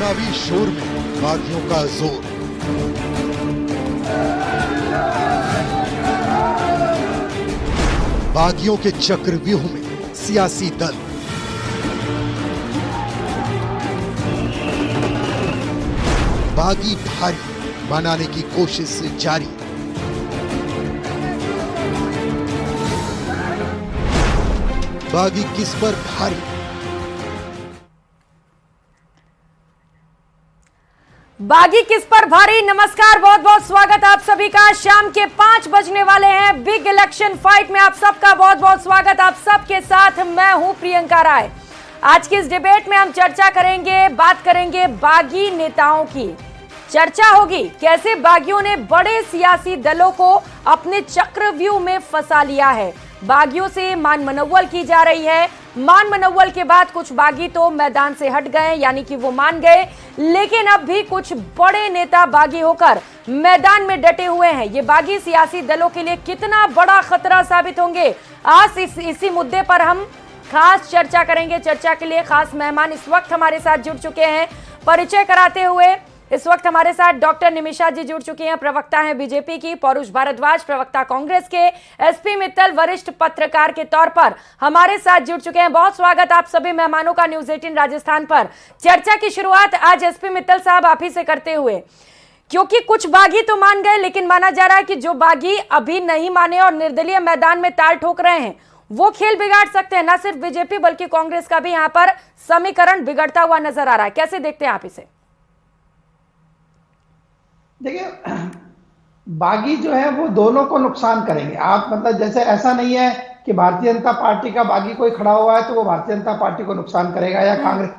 चुनावी शोर में बागियों का जोर। बागियों के चक्रव्यूह में सियासी दल। बागी भारी बनाने की कोशिश जारी। बागी किस पर भारी? बागी किस पर भारी। नमस्कार, बहुत बहुत स्वागत आप सभी का। शाम के 5 बजने वाले हैं। बिग इलेक्शन फाइट में आप सबका बहुत बहुत स्वागत। आप सबके साथ मैं हूं प्रियंका राय। आज की इस डिबेट में हम चर्चा करेंगे, बात करेंगे बागी नेताओं की। चर्चा होगी कैसे बागियों ने बड़े सियासी दलों को अपने चक्रव्यूह में फंसा लिया है। बागियों से मान मनौवल की जा रही है। मान मनौवल के बाद कुछ बागी तो मैदान से हट गए, यानी कि वो मान गए, लेकिन अब भी कुछ बड़े नेता बागी होकर मैदान में डटे हुए हैं। ये बागी सियासी दलों के लिए कितना बड़ा खतरा साबित होंगे, आज इसी मुद्दे पर हम खास चर्चा करेंगे। चर्चा के लिए खास मेहमान इस वक्त हमारे साथ जुड़ चुके हैं। परिचय कराते हुए इस वक्त हमारे साथ डॉक्टर निमिषा जी जुड़ चुकी हैं, प्रवक्ता हैं बीजेपी की। पौरुष भारद्वाज प्रवक्ता कांग्रेस के। एसपी मित्तल वरिष्ठ पत्रकार के तौर पर हमारे साथ जुड़ चुके हैं। बहुत स्वागत आप सभी मेहमानों का न्यूज 18 राजस्थान पर। चर्चा की शुरुआत आज एसपी मित्तल साहब आप ही से करते हुए, क्योंकि कुछ बागी तो मान गए, लेकिन माना जा रहा है कि जो बागी अभी नहीं माने और निर्दलीय मैदान में ताल ठोक रहे हैं, वो खेल बिगाड़ सकते हैं। न सिर्फ बीजेपी बल्कि कांग्रेस का भी यहाँ पर समीकरण बिगड़ता हुआ नजर आ रहा है। कैसे देखते हैं आप इसे? देखिए, बागी जो है वो दोनों को नुकसान करेंगे। आप मतलब जैसे ऐसा नहीं है कि भारतीय जनता पार्टी का बागी कोई खड़ा हुआ है तो वो भारतीय जनता पार्टी को नुकसान करेगा या कांग्रेस।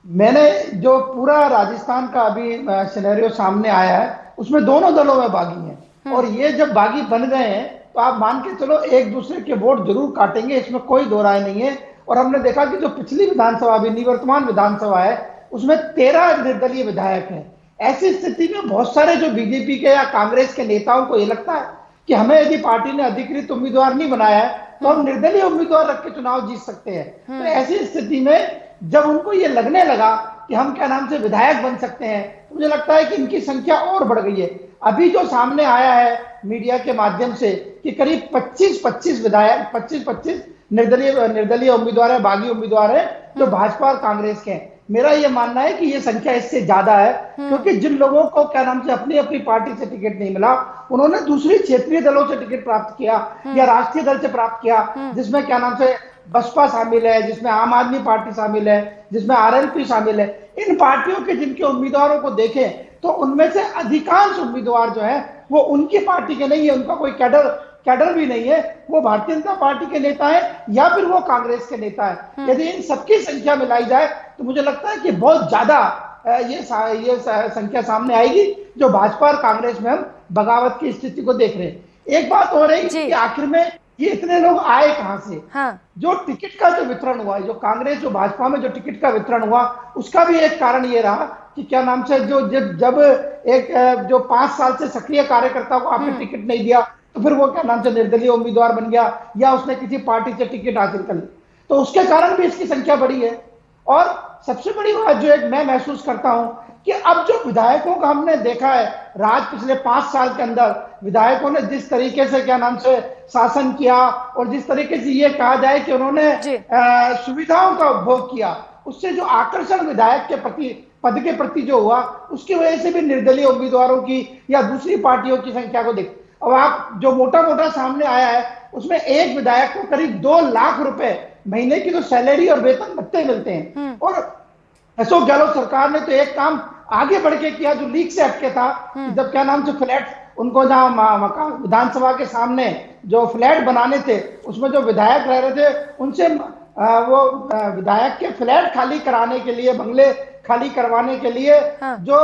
मैंने जो पूरा राजस्थान का अभी सिनेरियो सामने आया है उसमें दोनों दलों में बागी हैं, और ये जब बागी बन गए हैं तो आप मान के चलो एक दूसरे के वोट जरूर काटेंगे, इसमें कोई दो राय नहीं है। और हमने देखा कि जो पिछली विधानसभा भी निवर्तमान विधानसभा है उसमें 13 निर्दलीय विधायक हैं। ऐसी स्थिति में बहुत सारे जो बीजेपी के या कांग्रेस के नेताओं को ये लगता है कि हमें यदि पार्टी ने अधिकृत उम्मीदवार नहीं बनाया है तो हम निर्दलीय उम्मीदवार रख के चुनाव जीत सकते हैं। तो ऐसी स्थिति में जब उनको ये लगने लगा कि हम क्या नाम से विधायक बन सकते हैं, तो मुझे लगता है कि इनकी संख्या और बढ़ गई है। अभी जो सामने आया है मीडिया के माध्यम से कि करीब 25-25 विधायक, 25-25 निर्दलीय उम्मीदवार है, बागी उम्मीदवार है जो भाजपा और कांग्रेस के हैं। मेरा यह मानना है कि यह संख्या इससे ज्यादा है, क्योंकि जिन लोगों को क्या नाम से अपनी अपनी पार्टी से टिकट नहीं मिला, उन्होंने दूसरी क्षेत्रीय दलों से टिकट प्राप्त किया या राष्ट्रीय दल से प्राप्त किया, जिसमें क्या नाम से बसपा शामिल है, जिसमें आम आदमी पार्टी शामिल है, जिसमें आरएलपी शामिल है। इन पार्टियों के जिनके उम्मीदवारों को देखें तो उनमें से अधिकांश उम्मीदवार जो है वो उनकी पार्टी के नहीं है, उनका कोई कैडर भी नहीं है, वो भारतीय जनता पार्टी के नेता है या फिर वो कांग्रेस के नेता है। यदि इन सबकी संख्या मिलाई जाए तो मुझे लगता है कि बहुत ज्यादा ये संख्या सामने आएगी जो भाजपा और कांग्रेस में हम बगावत की स्थिति को देख रहे हैं। एक बात हो रही कि आखिर में ये इतने लोग आए कहां से? जो टिकट का जो वितरण हुआ, जो कांग्रेस जो भाजपा में जो टिकट का वितरण हुआ, उसका भी एक कारण ये रहा कि क्या नाम से जब एक जो 5 साल से सक्रिय कार्यकर्ता को आपने टिकट नहीं दिया तो फिर वो क्या नाम से निर्दलीय उम्मीदवार बन गया या उसने किसी पार्टी से टिकट हासिल कर ली, तो उसके कारण भी इसकी संख्या बढ़ी है। और सबसे बड़ी बात जो एक मैं महसूस करता हूं कि अब जो विधायकों का हमने देखा है राज पिछले 5 साल के अंदर, विधायकों ने जिस तरीके से क्या नाम से शासन किया और जिस तरीके से ये कहा जाए कि उन्होंने सुविधाओं का उपभोग किया, उससे जो आकर्षण विधायक के प्रति पद के प्रति जो हुआ, उसकी वजह से भी निर्दलीय उम्मीदवारों की या दूसरी पार्टियों की संख्या को देख। अब आप जो मोटा सामने आया है उसमें एक विधायक को करीब 2 लाख रुपए महीने की तो सैलरी और वेतन भत्ते मिलते हैं। और अशोक गहलोत सरकार ने तो एक काम आगे बढ़ के किया जो लीक से हटके था, जब क्या नाम से फ्लैट उनको जहां विधानसभा के सामने जो फ्लैट बनाने थे उसमें जो विधायक रह रहे थे उनसे वो विधायक के फ्लैट खाली कराने के लिए, बंगले खाली करवाने के लिए जो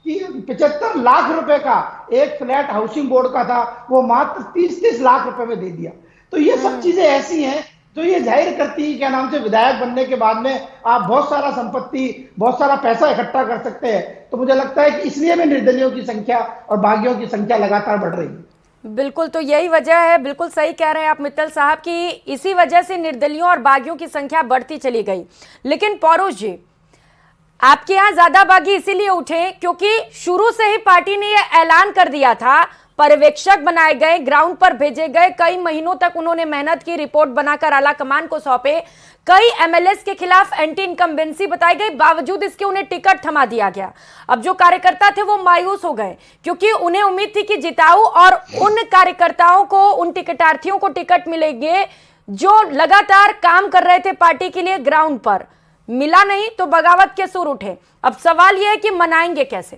75 लाख रुपए का एक फ्लैट हाउसिंग बोर्ड का था, वो मात्र 30-30 लाख रुपए में दे दिया। तो ये सब चीजें ऐसी हैं जो ये जाहिर करती है क्या नाम से विधायक बनने के बाद में आप बहुत सारा संपत्ति, बहुत सारा पैसा इकट्ठा कर सकते हैं। तो मुझे लगता है कि इसलिए में निर्दलियों की संख्या और बागियों की संख्या लगातार बढ़ रही है। बिल्कुल, तो यही वजह है, बिल्कुल सही कह रहे हैं आप मित्तल साहब की इसी वजह से निर्दलियों और बागियों की संख्या बढ़ती चली गई। लेकिन पौरुष जी, आपके यहाँ ज्यादा बागी इसीलिए उठे क्योंकि शुरू से ही पार्टी ने यह ऐलान कर दिया था, पर्यवेक्षक बनाए गए, ग्राउंड पर भेजे गए, कई महीनों तक उन्होंने मेहनत की, रिपोर्ट बनाकर आला कमान को सौंपे, कई एमएलएस के खिलाफ एंटी इनकम्बेंसी बताई गई, बावजूद इसके उन्हें टिकट थमा दिया गया। अब जो कार्यकर्ता थे वो मायूस हो गए क्योंकि उन्हें उम्मीद थी कि जिताऊ और उन कार्यकर्ताओं को, उन टिकटार्थियों को टिकट मिलेंगे जो लगातार काम कर रहे थे पार्टी के लिए ग्राउंड पर। मिला नहीं तो बगावत के सुर उठे। अब सवाल यह है कि मनाएंगे कैसे?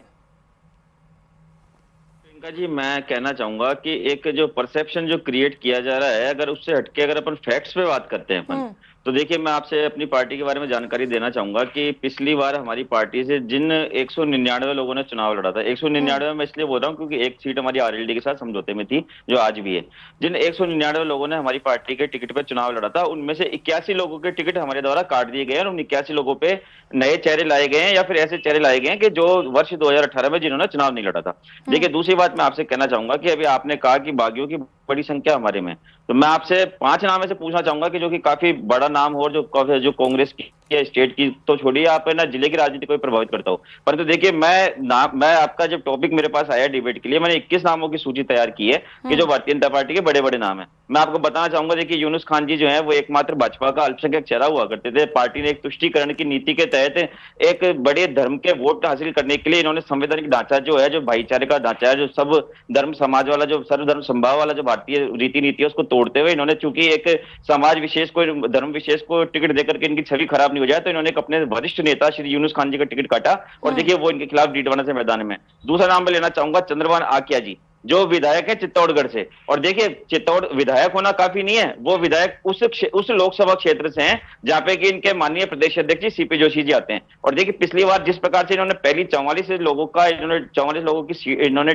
प्रियंका जी, मैं कहना चाहूंगा कि एक जो परसेप्शन जो क्रिएट किया जा रहा है, अगर उससे हटके अगर अपन फैक्ट्स पे बात करते हैं अपन, तो देखिए मैं आपसे अपनी पार्टी के बारे में जानकारी देना चाहूंगा कि पिछली बार हमारी पार्टी से जिन 199 लोगों ने चुनाव लड़ा था, 199 में इसलिए बोल रहा हूँ क्योंकि एक सीट हमारी आरएलडी के साथ समझौते में थी जो आज भी है, जिन 199 लोगों ने हमारी पार्टी के टिकट पर चुनाव लड़ा था, उनमें से 81 लोगों के टिकट हमारे द्वारा काट दिए गए हैं और उन 81 लोगों पे नए चेहरे लाए गए हैं या फिर ऐसे चेहरे लाए गए हैं कि जो वर्ष 2018 में जिन्होंने चुनाव नहीं लड़ा था। देखिए दूसरी बात मैं आपसे कहना चाहूंगा कि अभी आपने कहा कि बागियों की बड़ी संख्या हमारे में, तो मैं आपसे 5 नाम में से पूछना चाहूंगा कि जो कि काफी बड़ा नाम हो और जो कांग्रेस की या स्टेट की तो छोड़िए, आप है ना जिले की राजनीति को प्रभावित करता हो, परंतु देखिए मैं आपका जब टॉपिक मेरे पास आया डिबेट के लिए, मैंने 21 नामों की सूची तैयार की है कि जो भारतीय जनता पार्टी के बड़े बड़े नाम है। मैं आपको बताना चाहूंगा, देखिए यूनुस खान जी जो है वो एकमात्र भाजपा का अल्पसंख्यक चेहरा हुआ करते थे। पार्टी ने एक तुष्टीकरण की नीति के तहत एक बड़े धर्म के वोट हासिल करने के लिए इन्होंने संवैधानिक ढांचा जो है, जो भाईचारे का ढांचा है, जो सब धर्म समाज वाला, जो सर्वधर्म संभाव वाला जो भारतीय रीति नीति है, उसको तोड़ते हुए इन्होंने, चूंकि एक समाज विशेष को, धर्म विशेष को टिकट देकर के इनकी छवि खराब नहीं हो जाए, तो इन्होंने अपने वरिष्ठ नेता श्री यूनुस खान जी का टिकट काटा और देखिए वो इनके खिलाफ डीडवाना से मैदान में। दूसरा नाम मैं लेना चाहूंगा चंद्रभान आकिया जी, जो विधायक है चित्तौड़गढ़ से, और देखिए चित्तौड़ विधायक होना काफी नहीं है, वो विधायक उस लोकसभा क्षेत्र से हैं जहां पे कि इनके माननीय प्रदेश अध्यक्ष जी सीपी जोशी जी आते हैं। और देखिए पिछली बार जिस प्रकार से इन्होंने पहली 44 लोगों की इन्होंने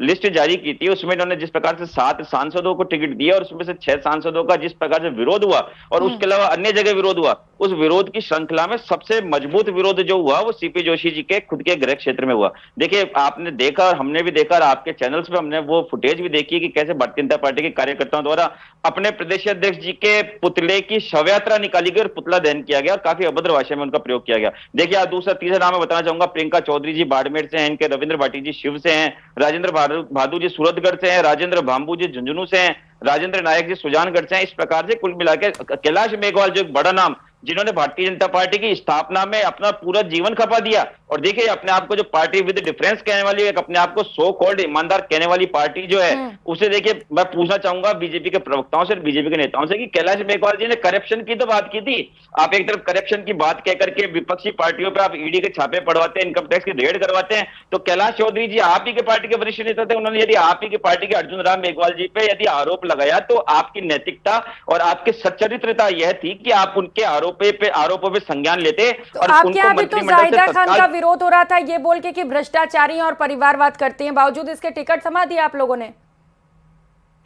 लिस्ट जारी की थी, उसमें इन्होंने जिस प्रकार से 7 सांसदों को टिकट दिया और उसमें से 6 सांसदों का जिस प्रकार से विरोध हुआ और उसके अलावा अन्य जगह विरोध हुआ, उस विरोध की श्रृंखला में सबसे मजबूत विरोध जो हुआ वो सीपी जोशी जी के खुद के गृह क्षेत्र में हुआ। देखिए आपने देखा और हमने भी देखा और आपके चैनल्स पे हमने वो फुटेज भी देखी है कि कैसे भारतीय जनता पार्टी के कार्यकर्ताओं द्वारा अपने प्रदेश अध्यक्ष जी के पुतले की शव यात्रा निकाली गई और पुतला दहन किया गया और काफी अभद्र भाषा में उनका प्रयोग किया गया। देखिए आप तीसरा नाम मैं बताना चाहूंगा, प्रियंका चौधरी जी बाड़मेर से हैं, इनके रविंद्र भाटी जी शिव से हैं, राजेंद्र बहादुर जी सूरतगढ़ से हैं, राजेंद्र भाम्बू जी झुंझुनू से हैं, राजेंद्र नायक जी सुजानगढ़ से हैं। इस प्रकार से कुल मिलाकर कैलाश मेघवाल जो एक बड़ा नाम, जिन्होंने भारतीय जनता पार्टी की स्थापना में अपना पूरा जीवन खपा दिया और देखिए अपने आप को जो पार्टी विद डिफरेंस कहने वाली, एक अपने आप को सो कॉल्ड ईमानदार कहने वाली पार्टी जो है, उसे देखिए मैं पूछना चाहूंगा बीजेपी के प्रवक्ताओं से, बीजेपी के नेताओं से कि कैलाश मेघवाल जी ने करप्शन की तो बात की थी, आप एक तरफ करप्शन की बात कह करके विपक्षी पार्टियों पर आप ईडी के छापे पड़वाते हैं, इनकम टैक्स की रेड करवाते हैं, तो कैलाश चौधरी जी आप ही के पार्टी के वरिष्ठ नेता थे, उन्होंने यदि आप ही की पार्टी के अर्जुन राम मेघवाल जी पे यदि आरोप लगाया तो आपकी नैतिकता और आपकी सच्चरित्रता यह थी कि आप उनके आरोपों पे संज्ञान लेते। तो और आपके यहाँ भी तो जाहिदा खान का विरोध हो रहा था ये बोल के कि भ्रष्टाचारी और परिवारवाद करते हैं, बावजूद इसके टिकट थमा दिया आप लोगों ने।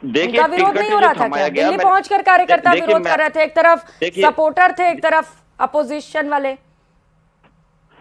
देखिए विरोध नहीं हो रहा था क्या? दिल्ली पहुंचकर कार्यकर्ता विरोध कर रहे थे, एक तरफ सपोर्टर थे, एक तरफ अपोजिशन वाले।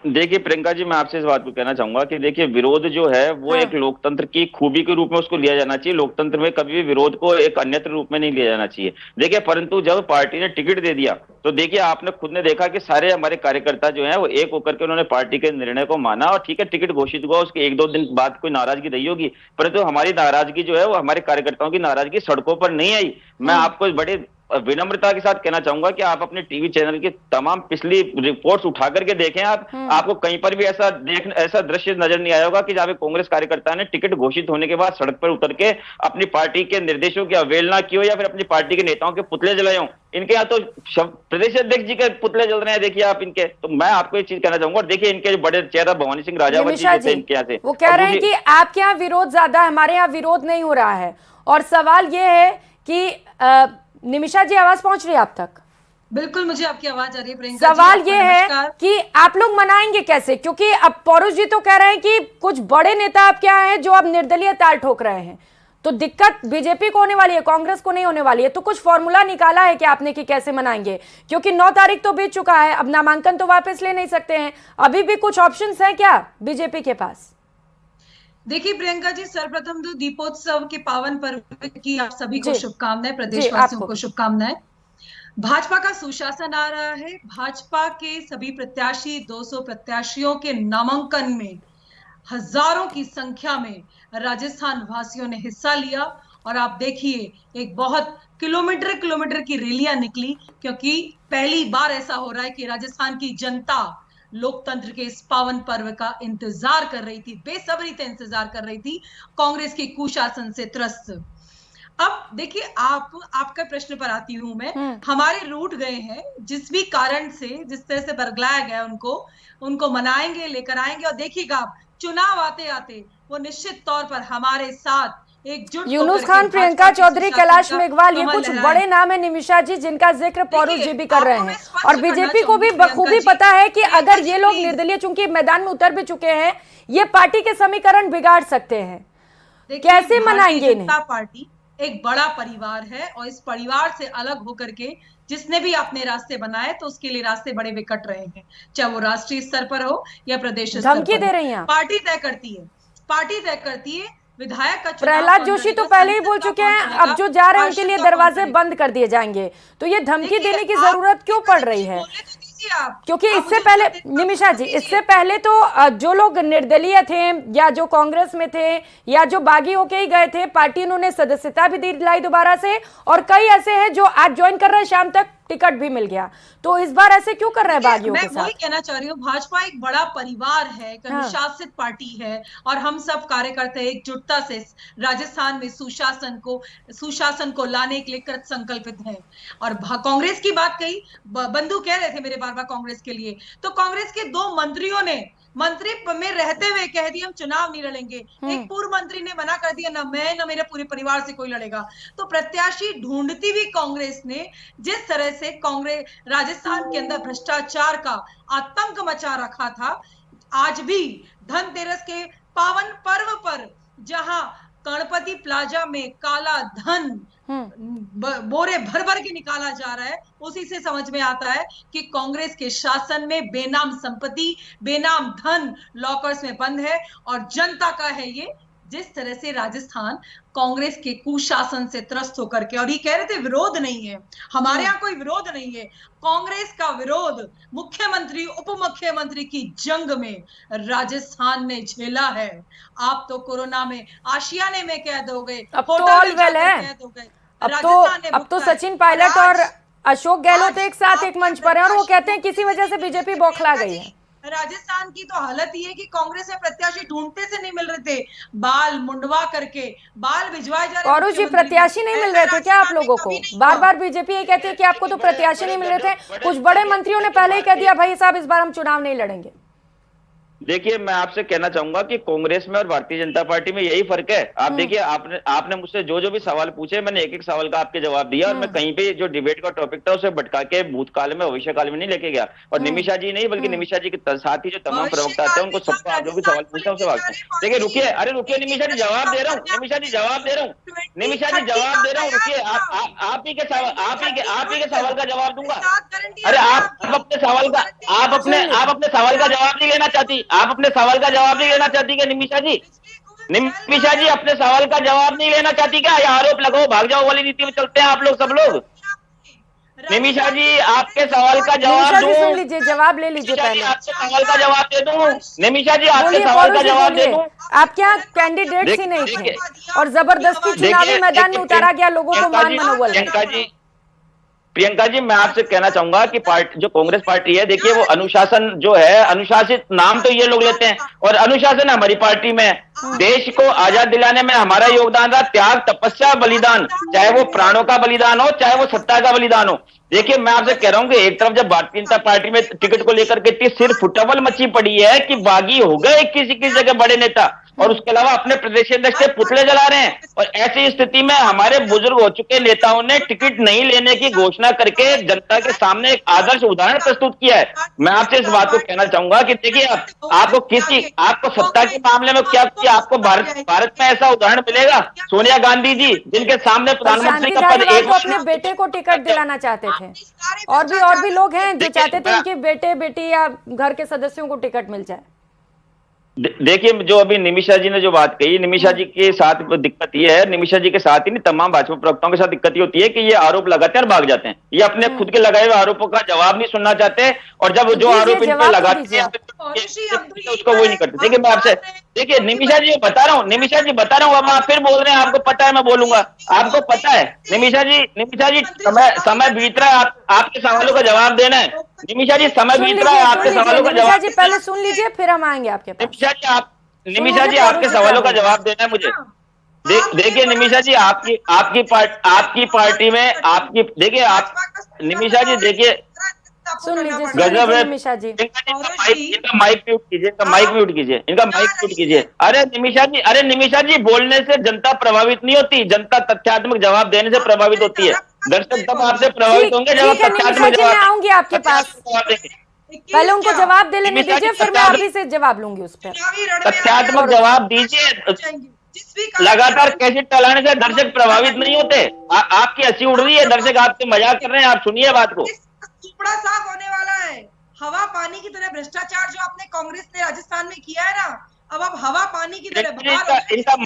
देखिए प्रियंका जी, मैं आपसे इस बात को कहना चाहूंगा कि देखिए विरोध जो है वो एक लोकतंत्र की खूबी के रूप में उसको लिया जाना चाहिए। लोकतंत्र में कभी भी विरोध को एक अन्यत्र रूप में नहीं लिया जाना चाहिए। देखिए परंतु जब पार्टी ने टिकट दे दिया तो देखिए आपने खुद ने देखा कि सारे हमारे कार्यकर्ता जो है वो एक होकर के उन्होंने पार्टी के निर्णय को माना और ठीक है टिकट घोषित हुआ, उसके 1-2 दिन बाद कोई नाराजगी रही होगी, परंतु हमारी नाराजगी जो है वो हमारे कार्यकर्ताओं की नाराजगी सड़कों पर नहीं आई। मैं आपको बड़े विनम्रता के साथ कहना चाहूंगा कि आप अपने टीवी चैनल की तमाम पिछली रिपोर्ट्स उठा करके देखें, आपको कहीं पर भी ऐसा दृश्य नजर नहीं आया होगा कि जहां पे कांग्रेस कार्यकर्ता ने टिकट घोषित होने के बाद सड़क पर उतर के अपनी पार्टी के निर्देशों की अवहेलना की हो या फिर अपनी पार्टी के नेताओं के पुतले जलाए हों। इनके यहाँ तो प्रदेश अध्यक्ष जी के पुतले जल रहे हैं, देखिए आप इनके। तो मैं आपको एक चीज कहना चाहूंगा, देखिए इनके जो बड़े चेहरा भवानी सिंह राजावत जी थे इनके यहाँ से, वो कह रहे हैं कि आपके यहाँ विरोध ज्यादा है, हमारे यहाँ विरोध नहीं हो रहा है। और सवाल ये है कि निमिषा जी आवाज पहुंच रही है आप तक? बिल्कुल मुझे आपकी आवाज आ रही है प्रियंका। सवाल ये है कि आप लोग मनाएंगे कैसे, क्योंकि अब पौरुष जी तो कह रहे हैं कि कुछ बड़े नेता आप क्या हैं जो अब निर्दलीय ताल ठोक रहे हैं, तो दिक्कत बीजेपी को होने वाली है, कांग्रेस को नहीं होने वाली है। तो कुछ फॉर्मूला निकाला है कि आपने कि कैसे मनाएंगे, क्योंकि 9 तारीख तो बीत चुका है, अब नामांकन तो वापस ले नहीं सकते हैं, अभी भी कुछ ऑप्शंस हैं क्या बीजेपी के पास? देखिए प्रियंका जी, सर्वप्रथम तो दीपोत्सव के पावन पर्व की आप सभी को शुभकामनाएं, प्रदेशवासियों को शुभकामनाएं। भाजपा का सुशासन आ रहा है। भाजपा के सभी प्रत्याशी 200 प्रत्याशियों के नामांकन में हजारों की संख्या में राजस्थान वासियों ने हिस्सा लिया और आप देखिए एक बहुत किलोमीटर किलोमीटर की रैलियां निकली, क्योंकि पहली बार ऐसा हो रहा है कि राजस्थान की जनता लोकतंत्र के इस पावन पर्व का इंतजार कर रही थी, बेसब्री से इंतजार कर रही थी, कांग्रेस के कुशासन से त्रस्त। अब देखिए, आपका प्रश्न पर आती हूं मैं। हमारे रूट गए हैं, जिस भी कारण से, जिस तरह से बरगलाया गया उनको मनाएंगे, लेकर आएंगे, और देखिएगा आप चुनाव आते आते वो निश्चित तौर पर हमारे साथ एकजुट। यूनुस खान, प्रियंका चौधरी, कैलाश मेघवाल, ये कुछ बड़े नाम है, निमिषा जी, जिनका जिक्र पौरुष जी भी कर रहे हैं। और बीजेपी को भी बखूबी पता है कि अगर ये लोग निर्दलीय चूंकि मैदान में उतर भी चुके हैं, ये पार्टी के समीकरण बिगाड़ सकते हैं। कैसे मनाएंगे इन्हें? पार्टी एक बड़ा परिवार है और इस परिवार से अलग होकर के जिसने भी अपने रास्ते बनाए तो उसके लिए रास्ते बड़े विकट रहे हैं, चाहे वो राष्ट्रीय स्तर पर हो या प्रदेश स्तर पर। धमकी दे रही हैं। पार्टी तय करती है। विधायक का प्रहलाद जोशी तो पहले ही बोल चुके हैं, अब जो जा रहे हैं उनके लिए दरवाजे बंद कर दिए जाएंगे। तो ये धमकी देने की जरूरत क्यों पड़ रही है? क्योंकि इससे पहले, निमिषा जी, इससे पहले तो जो लोग निर्दलीय थे या जो कांग्रेस में थे या जो बागी होके ही गए थे, पार्टी उन्होंने सदस्यता भी दिलाई दोबारा से, और कई ऐसे हैं जो आज ज्वाइन कर रहे हैं, शाम तक टिकट भी मिल गया। तो इस बार ऐसे क्यों कर रहे हैं बागियों के साथ? मैं वही कहना चाह रही हूँ, भाजपा एक बड़ा परिवार है, एक अनुशासित पार्टी है, और हम सब कार्यकर्ता एकजुटता से राजस्थान में सुशासन को लाने के लिए कृत संकल्पित हैं। और कांग्रेस की बात कही, बंधु कह रहे थे मेरे बार बार कांग्रेस के लिए, तो कांग्रेस के 2 मंत्रियों ने मंत्री में रहते हुए कह दिया हम चुनाव नहीं लड़ेंगे। एक पूर्व मंत्री ने मना कर दिया, ना मैं ना मेरे पूरे परिवार से कोई लड़ेगा। तो प्रत्याशी ढूंढती हुई कांग्रेस ने जिस तरह से कांग्रेस राजस्थान के अंदर भ्रष्टाचार का आतंक मचा रखा था, आज भी धनतेरस के पावन पर्व पर जहां गणपति प्लाजा में काला धन बोरे भर भर के निकाला जा रहा है, उसी से समझ में आता है कि कांग्रेस के शासन में बेनाम संपत्ति, बेनाम धन लॉकर्स में बंद है, और जनता का है ये। जिस तरह से राजस्थान कांग्रेस के कुशासन से त्रस्त होकर के, और ये कह रहे थे विरोध नहीं है, हमारे यहाँ कोई विरोध नहीं है, कांग्रेस का विरोध मुख्यमंत्री उप मुख्यमंत्री की जंग में राजस्थान ने झेला है। आप तो कोरोना में आशियाने में कैद हो गए, अब तो ऑल वेल है। अब तो सचिन पायलट और अशोक गहलोत एक साथ एक मंच पर हैं, और वो कहते हैं किसी वजह से बीजेपी बौखला गई है। राजस्थान की तो हालत ये है कि कांग्रेस में प्रत्याशी ढूंढते से नहीं मिल रहे थे, बाल मुंडवा करके बाल भिजवाए जा रहे थे। और जी प्रत्याशी नहीं मिल रहे थे क्या आप लोगों को? बार बार बीजेपी ये कहती है कि आपको तो प्रत्याशी नहीं मिल रहे थे। कुछ बड़े मंत्रियों ने पहले ही कह दिया भाई साहब इस बार हम चुनाव नहीं लड़ेंगे। देखिए, मैं आपसे कहना चाहूंगा कि कांग्रेस में और भारतीय जनता पार्टी में यही फर्क है। आप देखिए, आपने मुझसे जो भी सवाल पूछे, मैंने एक एक सवाल का आपके जवाब दिया, और मैं कहीं पे जो डिबेट का टॉपिक था उसे भटका के भूतकाल में भविष्यकाल में नहीं लेके गया। और निमिषा जी नहीं, बल्कि निमिषा जी के साथ ही जो तमाम प्रवक्ता थे उनको सबको आप जो भी सवाल पूछा उसे वाक देखिए। रुकिए, अरे रुकिए निमिषा जी, जवाब दे रहा हूँ। निमिषा जी जवाब दे रहा हूँ। रुकिए, आप ही के सवाल का जवाब दूंगा। अरे आप अपने सवाल का जवाब नहीं लेना चाहती? आप अपने सवाल का जवाब नहीं लेना चाहती क्या निमिषा जी? निमिषा जी अपने सवाल का जवाब नहीं लेना चाहती क्या? या आरोप लगाओ भाग जाओ वाली नीति में चलते हैं आप लोग सब लोग? निमिषा जी आपके सवाल का जवाब दूं? सुन लीजिए, जवाब ले लीजिए पहले। आपके सवाल का जवाब दे दूं? निमिषा जी आपके सवाल का जवाब दे दूं? आप क्या कैंडिडेट्स ही नहीं थे और जबरदस्ती चुनावी मैदान में उतारा गया लोगों को मान मनोबल? प्रियंका जी, मैं आपसे कहना चाहूंगा कि जो कांग्रेस पार्टी है, देखिए वो अनुशासन जो है, अनुशासित नाम तो ये लोग लेते हैं, और अनुशासन हमारी पार्टी में देश को आजाद दिलाने में हमारा योगदान रहा, त्याग, तपस्या, बलिदान, चाहे वो प्राणों का बलिदान हो, चाहे वो सत्ता का बलिदान हो। देखिए, मैं आपसे कह रहा हूँ कि एक तरफ जब भारतीय जनता पार्टी में टिकट को लेकर के इतनी सिर्फ फुटबॉल मची पड़ी है कि बागी हो गए किसी जगह बड़े नेता, और उसके अलावा अपने प्रदेश अध्यक्ष से पुतले जला रहे हैं। और ऐसी स्थिति में हमारे बुजुर्ग हो चुके नेताओं ने टिकट नहीं लेने की घोषणा करके जनता के सामने एक आदर्श उदाहरण प्रस्तुत किया है। मैं आपसे इस बात को कहना चाहूंगा कि देखिए, आपको सत्ता के मामले में क्या किया? आपको भारत में ऐसा उदाहरण मिलेगा? सोनिया गांधी जी, जिनके सामने प्रधानमंत्री का पद अपने बेटे को टिकट दिलाना चाहते थे, और भी लोग हैं जो चाहते थे उनके बेटे बेटी या घर के सदस्यों को टिकट मिल जाए। देखिए, जो अभी निमिषा जी ने जो बात कही, निमिषा जी के साथ दिक्कत ये है, निमिषा जी के साथ ही नहीं तमाम भाजपा प्रवक्ताओं के साथ दिक्कत ये होती है कि ये आरोप लगाते हैं और भाग जाते हैं। ये अपने खुद के लगाए हुए आरोपों का जवाब नहीं सुनना चाहते, और जब जो आरोप इन पे लगाते हैं उसको वो नहीं करते। देखिए, मैं आपसे, देखिए निमिषा जी बता रहा हूँ, निमिषा जी बता रहा हूँ, अब आप फिर बोल रहे हैं आपको पता है, मैं बोलूंगा, आपको पता है। निमिषा जी समय बीत रहा है, आपके सवालों का जवाब देना है। निमिषा जी, समय बीत रहा है, आपके सवालों का निमिषा जवाब जी पहले सुन लीजिए, फिर हम आएंगे आपके पास। निमिषा जी आपके सवालों का जवाब देना है मुझे। देखिए निमिषा जी, आपकी पार्टी में आपकी, देखिए आप, निमिषा जी देखिए, सुन लीजिए गजब है निमिषा जी। इनका माइक म्यूट कीजिए, इनका माइक म्यूट कीजिए, इनका माइक म्यूट कीजिए। अरे निमिषा जी, बोलने से जनता प्रभावित नहीं होती, जनता तथ्यात्मक जवाब देने से प्रभावित होती है। दर्शक तब आपसे प्रभावित होंगे जब आप तथ्यात्मक जवाब। मैं आऊंगी आपके पास, पहले उनको जवाब दे लेने दीजिए, फिर मैं आप ही से जवाब लूंगी उस पर। तथ्यात्मक जवाब दीजिए। लगातार कैसे टलाने से दर्शक प्रभावित नहीं होते। आपकी हंसी उड़ रही है, दर्शक आपसे मजाक कर रहे हैं, आप सुनिए बात को। टुकड़ा साफ होने वाला है। हवा पानी की तरह भ्रष्टाचार जो आपने कांग्रेस ने राजस्थान में किया है ना, अब आप हवा पानी की तरह इनका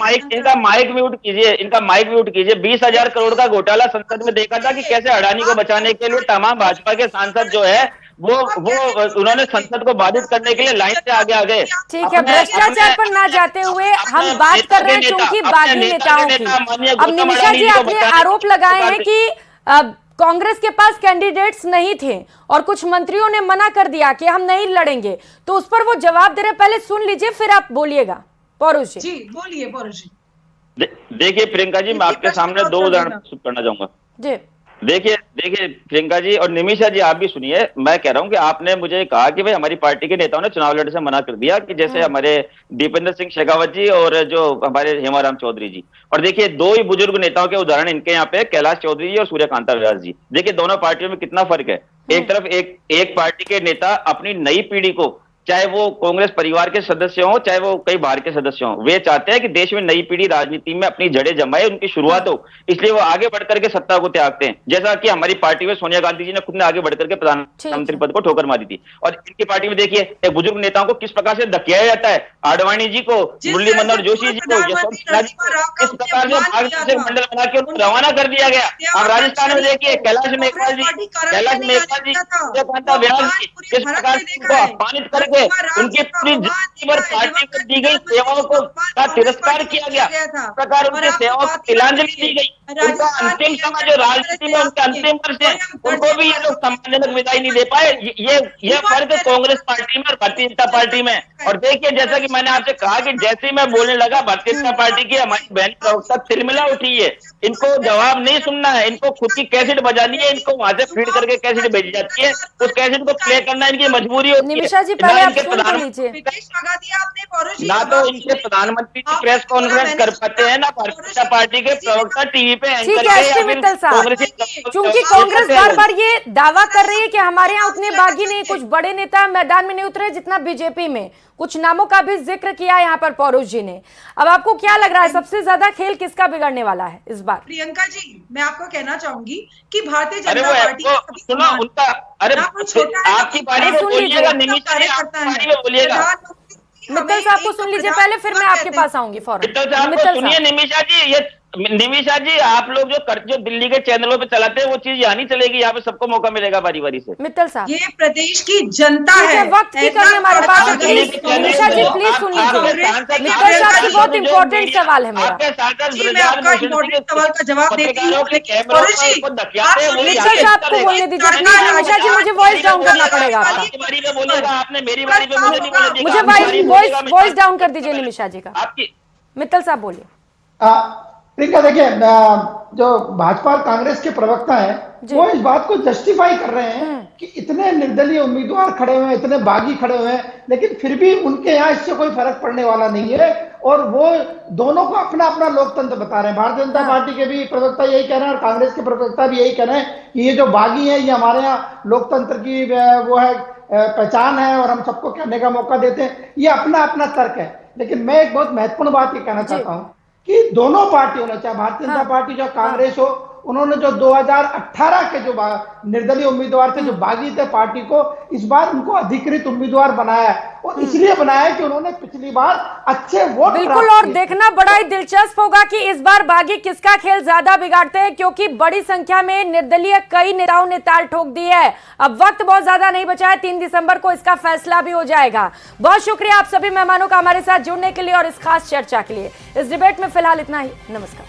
माइक म्यूट कीजिए, इनका माइक म्यूट कीजिए। 20,000 करोड़ का घोटाला संसद में देखा था कि कैसे अडानी को बचाने के लिए तमाम भाजपा के सांसद जो है वो उन्होंने संसद को बाधित करने के लिए लाइन से आगे आ गए। ठीक है, भ्रष्टाचार पर ना जाते हुए हम बात कर रहे हैं क्योंकि बागी नेताओं की। अब निमिषा जी आपने आरोप लगाए हैं कि कांग्रेस के पास कैंडिडेट्स नहीं थे और कुछ मंत्रियों ने मना कर दिया कि हम नहीं लड़ेंगे, तो उस पर वो जवाब दे रहे, पहले सुन लीजिए फिर आप बोलिएगा। पौरुष जी बोलिए। पौरुष जी देखिए प्रियंका जी, मैं आपके सामने 2 उदाहरण प्रस्तुत करना चाहूंगा जी। देखिए प्रियंका जी और निमिषा जी, आप भी सुनिए। मैं कह रहा हूं कि आपने मुझे कहा कि भाई हमारी पार्टी के नेताओं ने चुनाव लड़ने से मना कर दिया, कि जैसे हमारे दीपेंद्र सिंह शेखावत जी और जो हमारे हेमाराम चौधरी जी। और देखिए 2 ही बुजुर्ग नेताओं के उदाहरण इनके यहाँ पे, कैलाश चौधरी जी और सूर्यकांता व्यास जी। देखिए दोनों पार्टियों में कितना फर्क है। एक तरफ एक पार्टी के नेता अपनी नई पीढ़ी को, चाहे वो कांग्रेस परिवार के सदस्य हों चाहे वो कई बाहर के सदस्य हों, वे चाहते हैं कि देश में नई पीढ़ी राजनीति में अपनी जड़ें जमाए, उनकी शुरुआत हो, इसलिए वो आगे बढ़कर के सत्ता को त्यागते हैं। जैसा कि हमारी पार्टी में सोनिया गांधी जी ने खुद ने आगे बढ़कर के प्रधानमंत्री पद को ठोकर मारी थी। और इनकी पार्टी में देखिए एक बुजुर्ग नेताओं को किस प्रकार से धकेला जाता है। आडवाणी जी को, मुरली मनोहर जोशी जी को, किस प्रकार से मंडल बना के उनको रवाना कर दिया गया। अब राजस्थान में देखिए कैलाश मेघवाल जी, सूर्यकांता व्यास जी, किस प्रकार से उनको अपमानित करके उनकी पूरी जिंदगी भर पार्टी को दी गई सेवाओं को का तिरस्कार किया गया, इस प्रकार उनकी सेवाओं को तिलांजलि दी गई। उनका अंतिम समय जो राजनीति में उनके अंतिम वर्ष है, उनको भी ये लोग सम्मानजनक विदाई नहीं दे पाए। ये फर्क कांग्रेस पार्टी में और भारतीय जनता पार्टी में। और देखिए जैसा कि मैंने आपसे कहा कि जैसे ही मैं बोलने लगा, भारतीय जनता पार्टी की हमारी बहन प्रवक्ता तिलमिला उठी है। इनको जवाब नहीं सुनना है, इनको खुद की कैसेट बजानी है, इनको वहां से फीड करके कैसेट भेजी जाती है, उस कैसेट को प्ले करना इनकी मजबूरी होती है। ना तो इनके प्रधानमंत्री जी प्रेस कॉन्फ्रेंस कर पाते हैं, ना भारतीय जनता पार्टी के प्रवक्ता टीवी पे एंकर चूंकि कांग्रेस बार बार ये दावा कर रही है कि हमारे यहाँ उतने बागी नहीं, कुछ बड़े नेता मैदान में नहीं उतरे जितना बीजेपी में। कुछ नामों का भी जिक्र किया यहाँ पर पौरुष जी ने। अब आपको क्या लग रहा है सबसे ज्यादा खेल किसका बिगड़ने वाला है इस बार? प्रियंका जी, मैं आपको कहना चाहूंगी कि भारतीय जनता पार्टी सुनो उनका, अरे आपकी पार्टी में बोलिएगा, निमिषा जी आपकी पार्टी में बोलिएगा। मित्तल साहब को सुन लीजिए पहले, फिर मैं आपके पास आऊंगी फौरन। मित्तल सुनिए निमिषा जी, ये निमिषा जी आप लोग जो दिल्ली के चैनलों पे चलाते हैं वो चीज यहाँ नहीं चलेगी, यहाँ पे सबको मौका मिलेगा बारी बारी से। मित्तल साहब, ये प्रदेश की जनता है, वक्त की कमी हमारे पास है। निमिषा जी प्लीज सुन लीजिए, मित्तल साहब की बहुत इंपॉर्टेंट सवाल है मेरा। मैं आपका इंपॉर्टेंट सवाल का जवाब देती हूँ, मित्तल साहब को बोलने दीजिए प्लीज। निमिषा जी मुझे वॉइस डाउन करना पड़ेगा आपका, मुझे वॉइस डाउन कर दीजिए निमिषा जी का। मित्तल साहब बोलिए। प्रियंका देखिए, जो भाजपा और कांग्रेस के प्रवक्ता हैं वो इस बात को जस्टिफाई कर रहे हैं कि इतने निर्दलीय उम्मीदवार खड़े हुए हैं, इतने बागी खड़े हुए हैं, लेकिन फिर भी उनके यहाँ इससे कोई फर्क पड़ने वाला नहीं है। और वो दोनों को अपना अपना लोकतंत्र बता रहे हैं। भारतीय जनता पार्टी के भी प्रवक्ता यही कह रहे हैं और कांग्रेस के प्रवक्ता भी यही कह रहे हैं कि ये जो बागी है ये हमारे यहाँ लोकतंत्र की वो है पहचान है और हम सबको कहने का मौका देते हैं। ये अपना अपना तर्क है। लेकिन मैं एक बहुत महत्वपूर्ण बात ये कहना चाहता हूँ कि दोनों पार्टियों ने, चाहे भारतीय जनता पार्टी चाहे कांग्रेस हो, उन्होंने जो 2018 के जो निर्दलीय उम्मीदवार थे, जो बागी थे पार्टी को, इस बार उनको अधिकृत उम्मीदवार बनाया है। और इसलिए बनाया है कि उन्होंने पिछली बार अच्छे वोट बिल्कुल, और देखना बड़ा ही दिलचस्प होगा कि इस बार बागी किसका खेल ज्यादा बिगाड़ते हैं, क्योंकि बड़ी संख्या में निर्दलीय कई नेताओं ने ताल ठोक दी है। अब वक्त बहुत ज्यादा नहीं बचा है, 3 दिसंबर को इसका फैसला भी हो जाएगा। बहुत शुक्रिया आप सभी मेहमानों का हमारे साथ जुड़ने के लिए और इस खास चर्चा के लिए। इस डिबेट में फिलहाल इतना ही। नमस्कार।